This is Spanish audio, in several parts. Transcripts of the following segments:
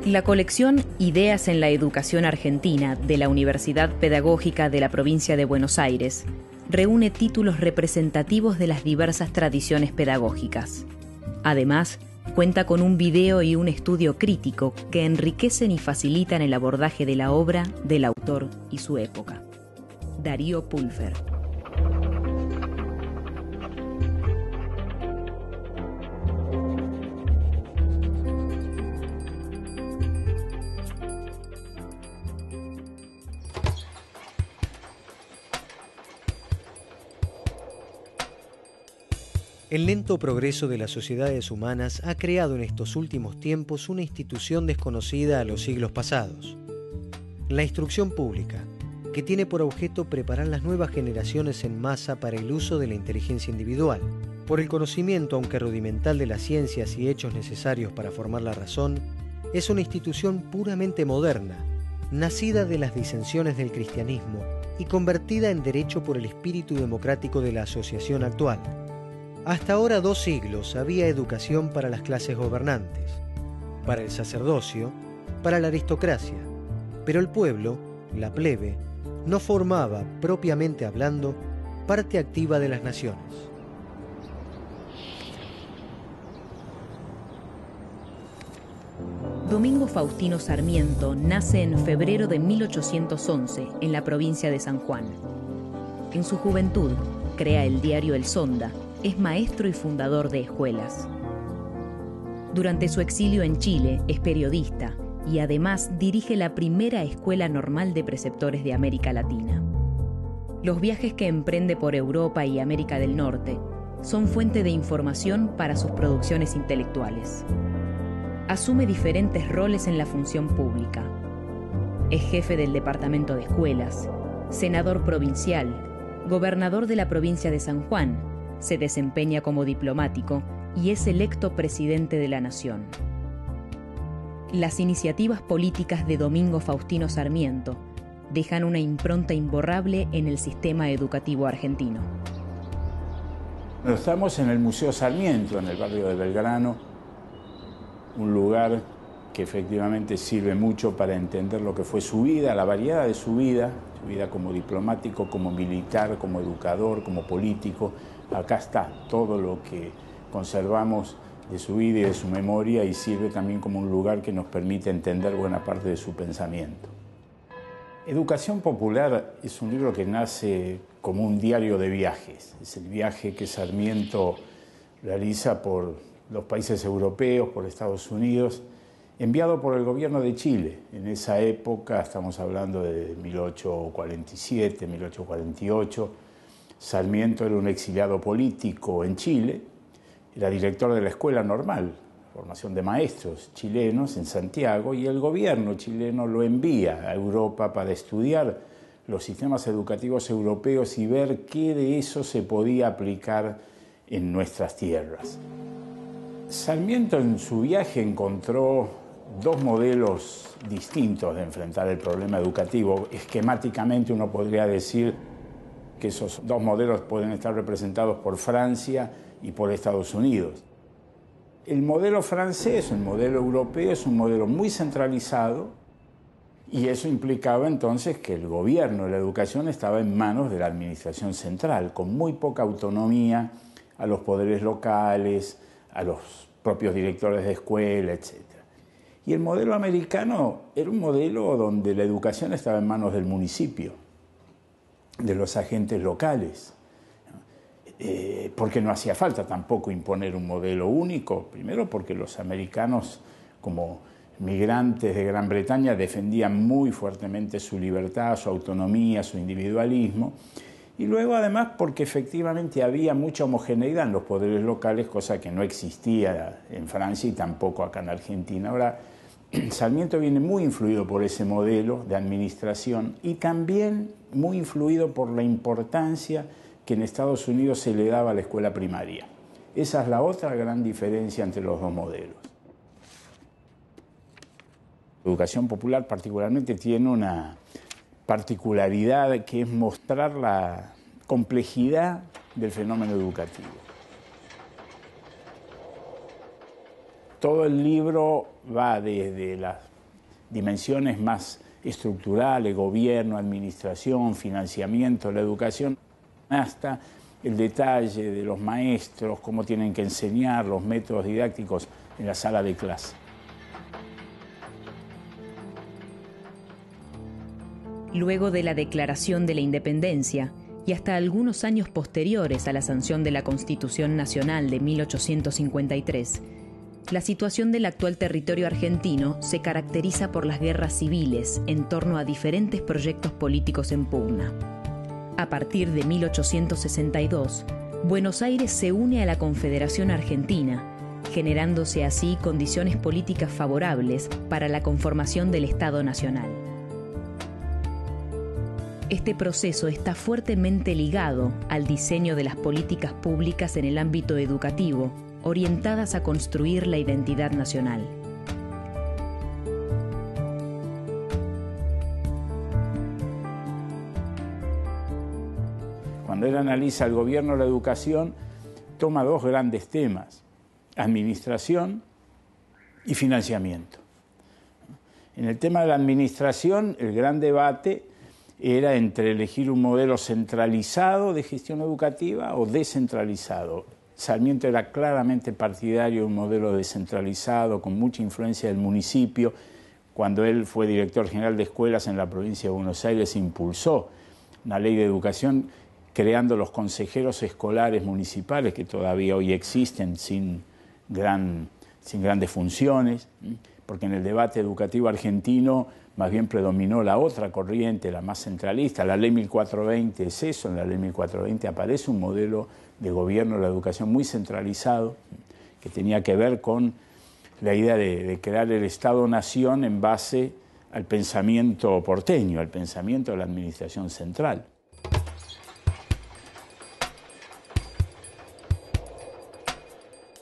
La colección Ideas en la Educación Argentina de la Universidad Pedagógica de la Provincia de Buenos Aires reúne títulos representativos de las diversas tradiciones pedagógicas. Además, cuenta con un video y un estudio crítico que enriquecen y facilitan el abordaje de la obra, del autor y su época. Darío Pulfer. El lento progreso de las sociedades humanas ha creado en estos últimos tiempos una institución desconocida a los siglos pasados. La instrucción pública, que tiene por objeto preparar las nuevas generaciones en masa para el uso de la inteligencia individual, por el conocimiento, aunque rudimental, de las ciencias y hechos necesarios para formar la razón, es una institución puramente moderna, nacida de las disensiones del cristianismo y convertida en derecho por el espíritu democrático de la asociación actual. Hasta ahora 2 siglos había educación para las clases gobernantes, para el sacerdocio, para la aristocracia, pero el pueblo, la plebe, no formaba, propiamente hablando, parte activa de las naciones. Domingo Faustino Sarmiento nace en febrero de 1811 en la provincia de San Juan. En su juventud, crea el diario El Sonda. Es maestro y fundador de escuelas. Durante su exilio en Chile es periodista y además dirige la primera escuela normal de preceptores de América Latina. Los viajes que emprende por Europa y América del Norte son fuente de información para sus producciones intelectuales. Asume diferentes roles en la función pública. Es jefe del departamento de escuelas, senador provincial, gobernador de la provincia de San Juan. Se desempeña como diplomático y es electo presidente de la Nación. Las iniciativas políticas de Domingo Faustino Sarmiento dejan una impronta imborrable en el sistema educativo argentino. Estamos en el Museo Sarmiento, en el barrio de Belgrano, un lugar que efectivamente sirve mucho para entender lo que fue su vida, la variedad de su vida como diplomático, como militar, como educador, como político. Acá está todo lo que conservamos de su vida y de su memoria y sirve también como un lugar que nos permite entender buena parte de su pensamiento. Educación Popular es un libro que nace como un diario de viajes. Es el viaje que Sarmiento realiza por los países europeos, por Estados Unidos, enviado por el gobierno de Chile. En esa época, estamos hablando de 1847, 1848, Sarmiento era un exiliado político en Chile, era director de la Escuela Normal, formación de maestros chilenos en Santiago, y el gobierno chileno lo envía a Europa para estudiar los sistemas educativos europeos y ver qué de eso se podía aplicar en nuestras tierras. Sarmiento en su viaje encontró 2 modelos distintos de enfrentar el problema educativo. Esquemáticamente uno podría decir que esos 2 modelos pueden estar representados por Francia y por Estados Unidos. El modelo francés, el modelo europeo, es un modelo muy centralizado y eso implicaba entonces que el gobierno de la educación estaba en manos de la administración central, con muy poca autonomía a los poderes locales, a los propios directores de escuela, etc. Y el modelo americano era un modelo donde la educación estaba en manos del municipio, de los agentes locales, porque no hacía falta tampoco imponer un modelo único, primero porque los americanos, como migrantes de Gran Bretaña, defendían muy fuertemente su libertad, su autonomía, su individualismo, y luego además porque efectivamente había mucha homogeneidad en los poderes locales, cosa que no existía en Francia y tampoco acá en Argentina. Ahora, Sarmiento viene muy influido por ese modelo de administración y también muy influido por la importancia que en Estados Unidos se le daba a la escuela primaria. Esa es la otra gran diferencia entre los 2 modelos. La educación popular particularmente tiene una particularidad que es mostrar la complejidad del fenómeno educativo. Todo el libro va desde las dimensiones más estructurales, gobierno, administración, financiamiento, la educación, hasta el detalle de los maestros, cómo tienen que enseñar, los métodos didácticos en la sala de clase. Luego de la declaración de la independencia y hasta algunos años posteriores a la sanción de la Constitución Nacional de 1853, la situación del actual territorio argentino se caracteriza por las guerras civiles en torno a diferentes proyectos políticos en pugna. A partir de 1862, Buenos Aires se une a la Confederación Argentina, generándose así condiciones políticas favorables para la conformación del Estado Nacional. Este proceso está fuertemente ligado al diseño de las políticas públicas en el ámbito educativo, orientadas a construir la identidad nacional. Cuando él analiza el gobierno de la educación, toma dos grandes temas: administración y financiamiento. En el tema de la administración, el gran debate era entre elegir un modelo centralizado de gestión educativa o descentralizado. Sarmiento era claramente partidario de un modelo descentralizado, con mucha influencia del municipio. Cuando él fue director general de escuelas en la provincia de Buenos Aires, impulsó una ley de educación creando los consejeros escolares municipales, que todavía hoy existen sin grandes funciones, porque en el debate educativo argentino más bien predominó la otra corriente, la más centralista. La ley 1420 es eso. En la ley 1420 aparece un modelo de gobierno de la educación muy centralizado, que tenía que ver con la idea de crear el Estado-Nación en base al pensamiento porteño, al pensamiento de la administración central.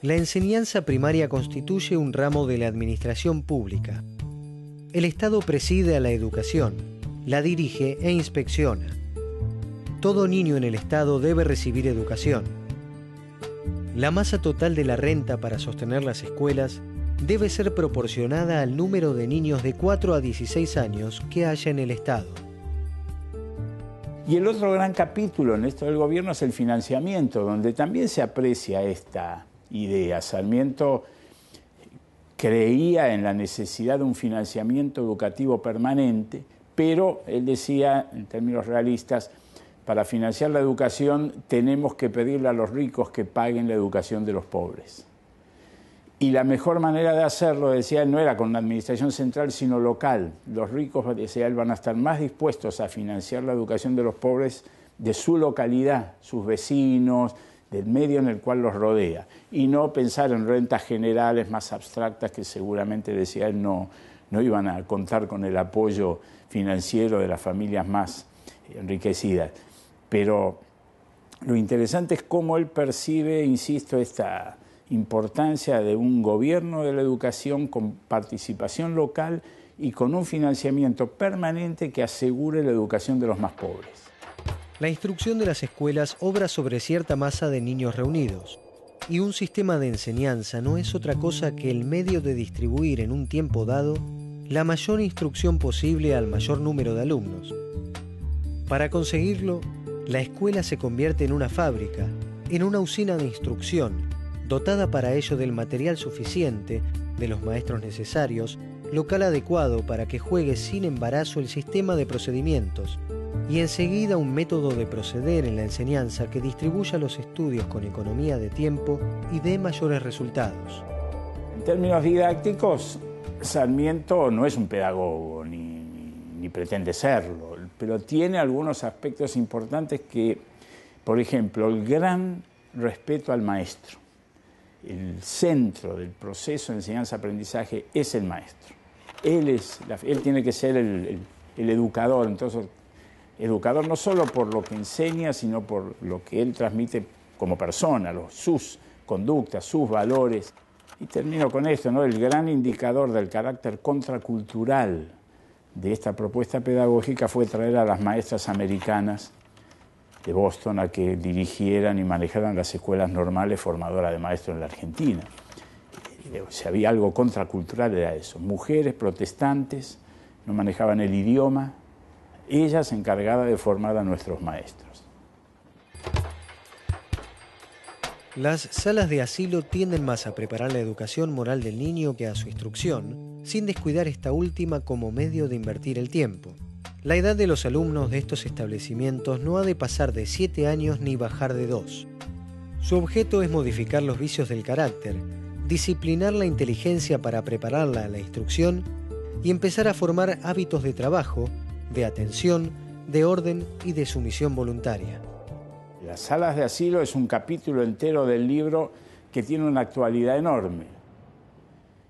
La enseñanza primaria constituye un ramo de la administración pública. El Estado preside a la educación, la dirige e inspecciona. Todo niño en el Estado debe recibir educación. La masa total de la renta para sostener las escuelas debe ser proporcionada al número de niños de 4 a 16 años que haya en el Estado. Y el otro gran capítulo en esto del gobierno es el financiamiento, donde también se aprecia esta idea. Sarmiento creía en la necesidad de un financiamiento educativo permanente, pero él decía, en términos realistas, para financiar la educación tenemos que pedirle a los ricos que paguen la educación de los pobres. Y la mejor manera de hacerlo, decía él, no era con una administración central, sino local. Los ricos, decía él, van a estar más dispuestos a financiar la educación de los pobres de su localidad, sus vecinos, del medio en el cual los rodea, y no pensar en rentas generales más abstractas que seguramente, decía él, no iban a contar con el apoyo financiero de las familias más enriquecidas. Pero lo interesante es cómo él percibe, insisto, esta importancia de un gobierno de la educación con participación local y con un financiamiento permanente que asegure la educación de los más pobres. La instrucción de las escuelas obra sobre cierta masa de niños reunidos, y un sistema de enseñanza no es otra cosa que el medio de distribuir en un tiempo dado la mayor instrucción posible al mayor número de alumnos. Para conseguirlo, la escuela se convierte en una fábrica, en una usina de instrucción, dotada para ello del material suficiente, de los maestros necesarios, local adecuado para que juegue sin embarazo el sistema de procedimientos, y enseguida un método de proceder en la enseñanza que distribuya los estudios con economía de tiempo y dé mayores resultados. En términos didácticos, Sarmiento no es un pedagogo, ni pretende serlo, pero tiene algunos aspectos importantes que, por ejemplo, el gran respeto al maestro. El centro del proceso de enseñanza-aprendizaje es el maestro. Él tiene que ser el educador, entonces educador no solo por lo que enseña, sino por lo que él transmite como persona, sus conductas, sus valores. Y termino con esto, ¿no? El gran indicador del carácter contracultural de esta propuesta pedagógica fue traer a las maestras americanas de Boston a que dirigieran y manejaran las escuelas normales formadoras de maestros en la Argentina. Si había algo contracultural era eso. Mujeres protestantes, no manejaban el idioma, ellas encargadas de formar a nuestros maestros. Las salas de asilo tienden más a preparar la educación moral del niño que a su instrucción, sin descuidar esta última como medio de invertir el tiempo. La edad de los alumnos de estos establecimientos no ha de pasar de 7 años ni bajar de 2. Su objeto es modificar los vicios del carácter, disciplinar la inteligencia para prepararla a la instrucción y empezar a formar hábitos de trabajo, de atención, de orden y de sumisión voluntaria. Las salas de asilo es un capítulo entero del libro que tiene una actualidad enorme.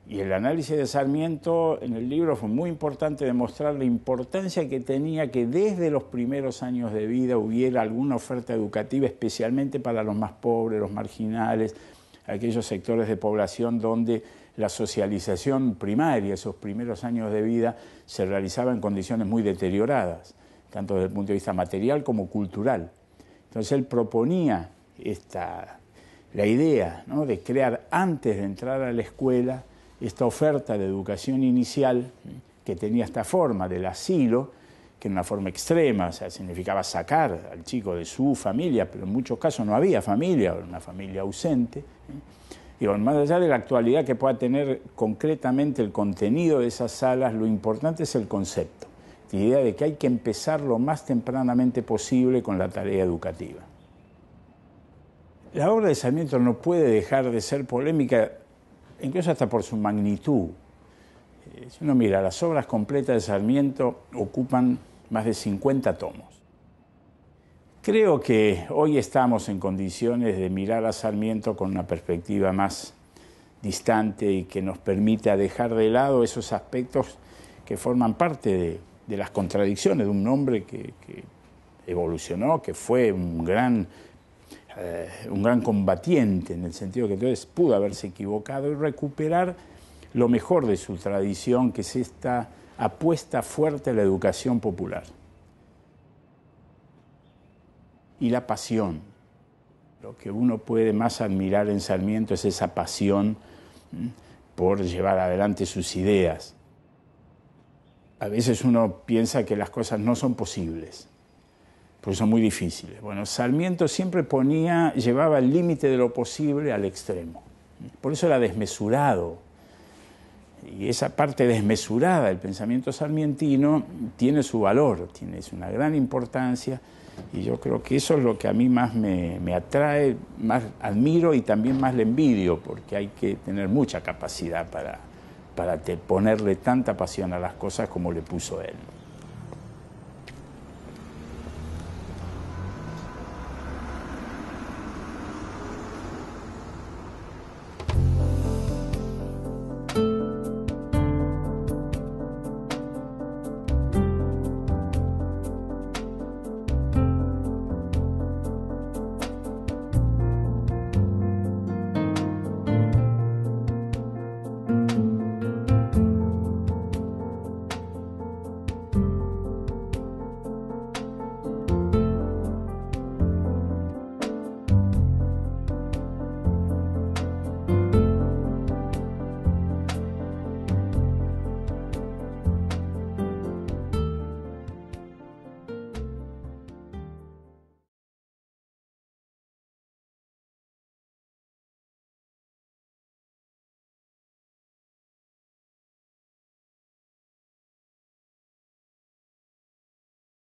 Y el análisis de Sarmiento en el libro fue muy importante demostrar la importancia que tenía que desde los primeros años de vida hubiera alguna oferta educativa, especialmente para los más pobres, los marginales, aquellos sectores de población donde la socialización primaria, esos primeros años de vida, se realizaba en condiciones muy deterioradas, tanto desde el punto de vista material como cultural. Entonces él proponía la idea, ¿no?, de crear antes de entrar a la escuela esta oferta de educación inicial que tenía esta forma del asilo, que en una forma extrema, o sea, significaba sacar al chico de su familia, pero en muchos casos no había familia, o una familia ausente. Y bueno, más allá de la actualidad que pueda tener concretamente el contenido de esas salas, lo importante es el concepto. La idea de que hay que empezar lo más tempranamente posible con la tarea educativa. La obra de Sarmiento no puede dejar de ser polémica, incluso hasta por su magnitud. Si uno mira, las obras completas de Sarmiento ocupan más de 50 tomos. Creo que hoy estamos en condiciones de mirar a Sarmiento con una perspectiva más distante y que nos permita dejar de lado esos aspectos que forman parte de las contradicciones de un hombre que evolucionó, que fue un gran combatiente, en el sentido que entonces pudo haberse equivocado, y recuperar lo mejor de su tradición, que es esta apuesta fuerte a la educación popular. Y la pasión. Lo que uno puede más admirar en Sarmiento es esa pasión por llevar adelante sus ideas. A veces uno piensa que las cosas no son posibles, porque son muy difíciles. Bueno, Sarmiento siempre llevaba el límite de lo posible al extremo. Por eso era desmesurado. Y esa parte desmesurada del pensamiento sarmientino tiene su valor, tiene una gran importancia, y yo creo que eso es lo que a mí más me atrae, más admiro y también más le envidio, porque hay que tener mucha capacidad para ponerle tanta pasión a las cosas como le puso él.